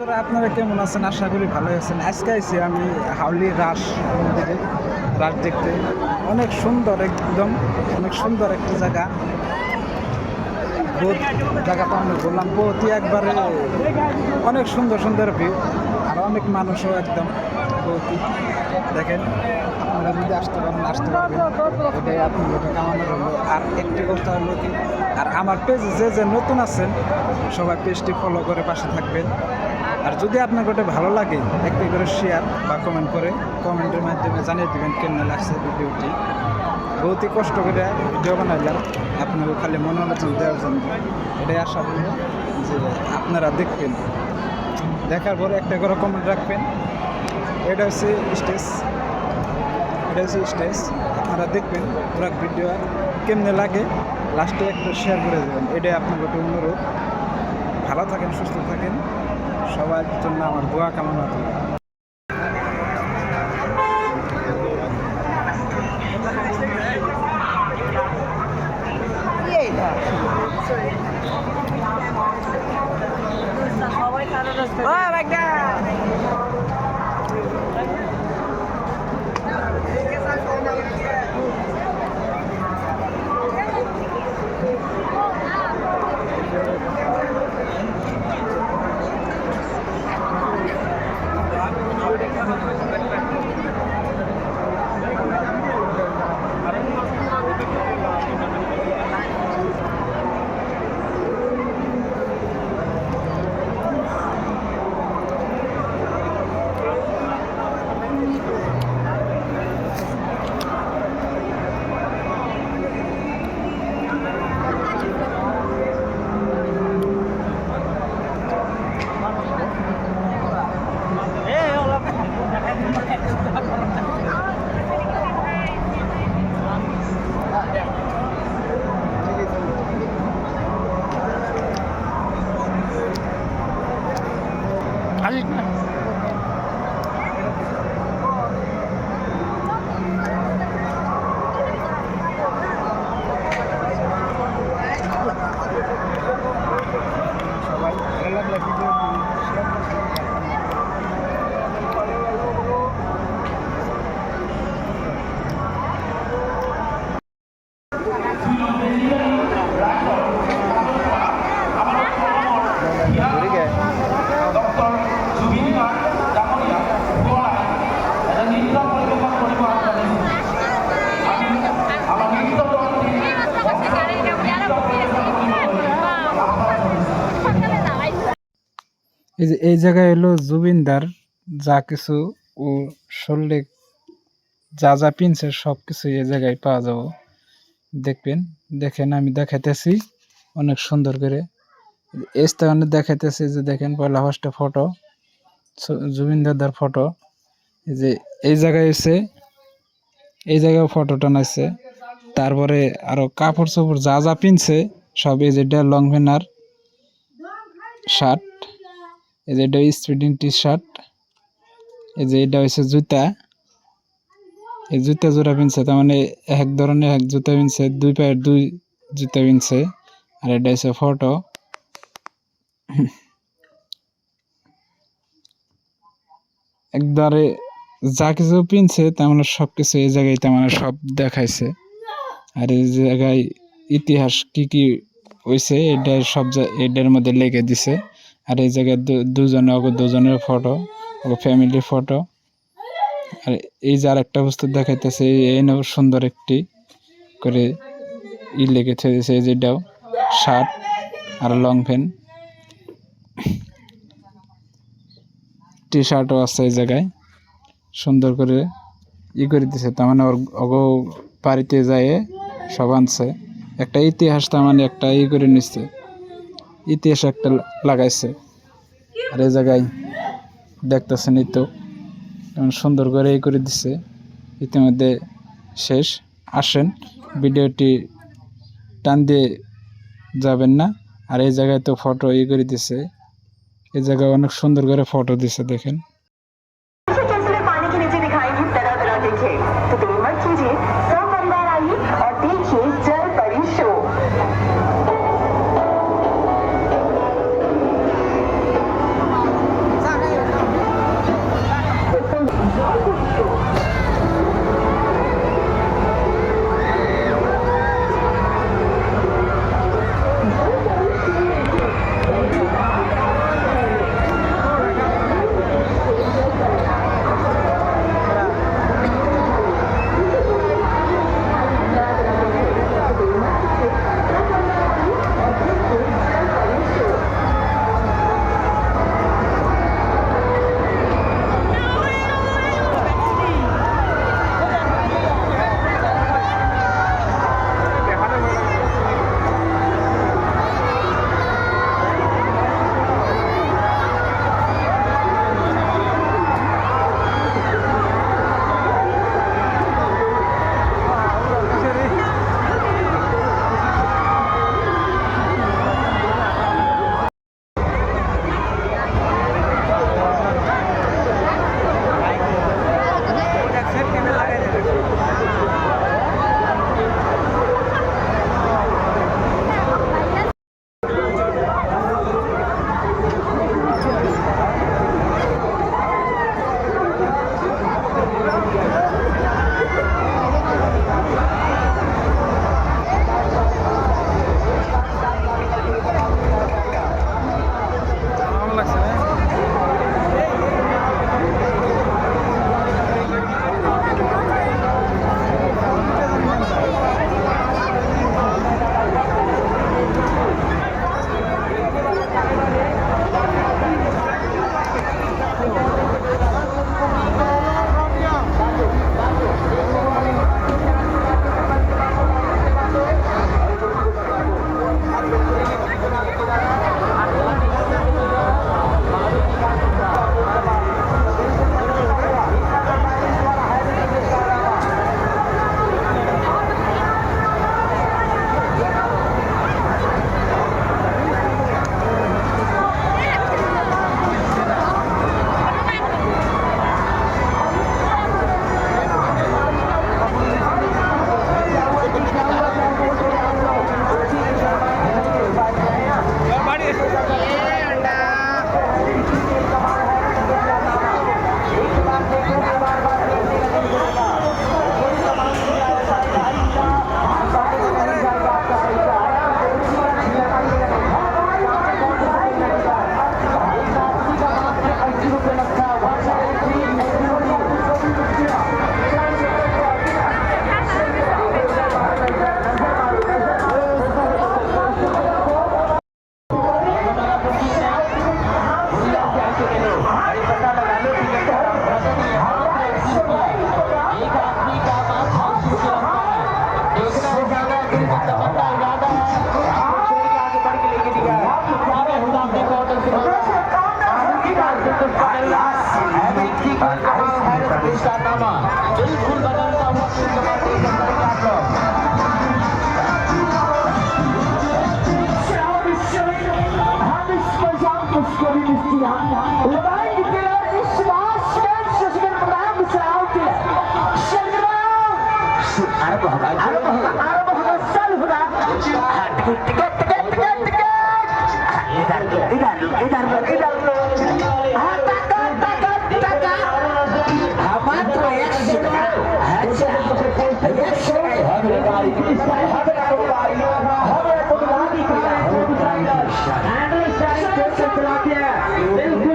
বন্ধুরা আপনারা কেমন আছেন? আশা করি ভালো আছেন। আজকে আইছি আমি হাউলি রাস মন্দিরে, রাস দেখতে। অনেক সুন্দর, একদম অনেক সুন্দর একটা জায়গা। বহুত জায়গাটা আমি বললাম, বহুতই একবারে অনেক সুন্দর সুন্দর ভিউ, আর অনেক মানুষও একদম বহুতই। দেখেন, আপনারা যদি আসতে পারেন আসতে পারবেন, এটাই আপনাদেরকে কামানো হলো। আর একটি কথা হলো কি, আর আমার পেজে যে নতুন আছেন সবাই পেজটি ফলো করে পাশে থাকবেন। আর যদি আপনার ওটা ভালো লাগে একটি করে শেয়ার বা কমেন্ট করে কমেন্টের মাধ্যমে জানিয়ে দেবেন কেমন লাগছে ভিডিওটি। বহুতই কষ্ট করে ভিডিও বানাইলাম আপনাকে খালি মনোরঞ্জন দেওয়ার জন্য। এটাই আশা করি যে আপনারা দেখবেন, দেখার পরে একটা করে কমেন্ট রাখবেন। এটা হচ্ছে স্টেজ, এটা হচ্ছে স্টেজ। আপনারা দেখবেন পুরো ভিডিও কেমনে লাগে, লাস্টে একটা শেয়ার করে দেবেন। এটাই আপনার একটা অনুরোধ। ভালো থাকেন, সুস্থ থাকেন, সবার জন্য আমার দোয়া কামনা করি। সবাই ভালো লাগলে ভিডিও শেয়ার করতে এই জায়গায় হলো জুবিনদার যা কিছু ও শরীরে যা যা পিনছে সব কিছু এই জায়গায় পাওয়া যাবে। দেখবেন, দেখেন আমি দেখাইতেছি অনেক সুন্দর করে। এই স্থানে দেখাইতেছি যে দেখেন পয়লা ফার্স্টে ফটো, জুবিনদার ফটো। এই যে এই জায়গায় এসে এই জায়গায় ফটো টানাইছে। তারপরে আরো কাপড় চোপড় যা যা পিনছে সব, এই যেটা লং ভেনার শার্ট, এই যে এটা স্পোর্টিং টি শার্ট, এই যে এটা হচ্ছে জুতা, এই জুতা জোড়া পিনছে। তার মানে এক ধরনের এক জুতা পিনছে, দুই পায়ের দুই জুতা পিনছে। আর এটা হচ্ছে ফটো। একবারে যা কিছু পিনছে তার মানে সবকিছু এই জায়গায় তার মানে সব দেখাইছে। আর এই জায়গায় ইতিহাস কি কি হয়েছে এটা সব এটার মধ্যে লিখে দিছে। আর এই জায়গায় দুজনের ফটো, ফ্যামিলির ফটো। আর এই যে আর একটা বস্তু দেখাইতেছে, এই সুন্দর একটি করে লিখে দিয়েছে। এই যেটাও শার্ট আর লং প্যান্ট, টি শার্টও আছে এই জায়গায় সুন্দর করে করে দিছে। তার মানে ওর বাড়িতে যায় সব আনছে একটা ইতিহাস, তার মানে একটা করে নিচ্ছে, ইতিহাস একটা লাগাইছে। আর এই জায়গায় দেখতেছেন এই তো সুন্দর করে করে দিছে। ইতিমধ্যে শেষ। আসেন, ভিডিওটি টান দিয়ে যাবেন না। আর এই জায়গায় তো ফটো করে দিছে, এই জায়গায় অনেক সুন্দর করে ফটো দিছে দেখেন। बिल्कुल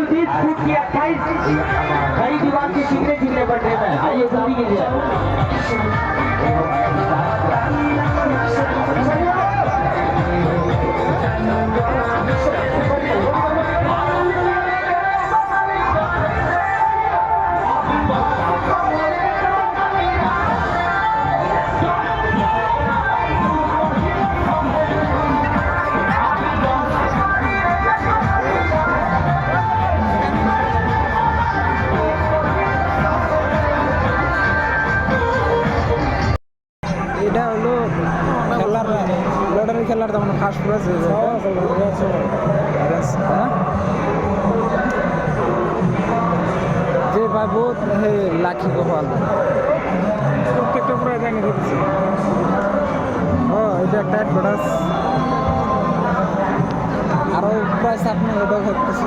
20 फुट की 28 खड़ी दीवार के छीनने पर ट्रेन है। आइए जल्दी कीजिए। এটা হলো খেলার লটারি খেলার তেমন ফার্স্ট প্রাইজ হয়ে যায় হ্যাঁ যে পাবো হে লাখি কপাল প্রত্যেকটা প্রাইজ এনে দিচ্ছি ও এটা একটা অ্যাডভার্টাইজ আরও প্রাইস আপনি এটা করতেছি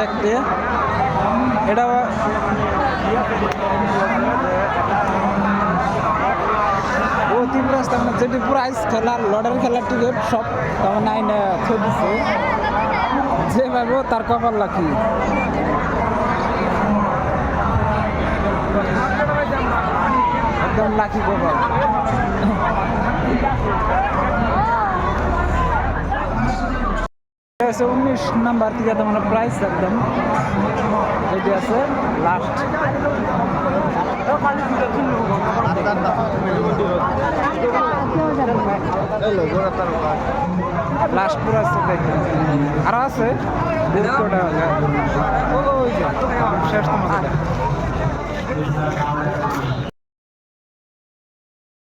একটা এটা ও তিন রাস্তা মানে যেটি প্রাইস খেলার লটারি খেলার টিকিট সব তেমন নাইন খেয়ে দিচ্ছে যে পাবো তার কপাল লাখি একদম লাখি কপাল আছে 19 নাম্বার থেকে তোমার প্রাইস একদম যেটি আছে লাস্ট লাস্ট পুরো আছে দেখেন আরো আছে শেষ তোমাদের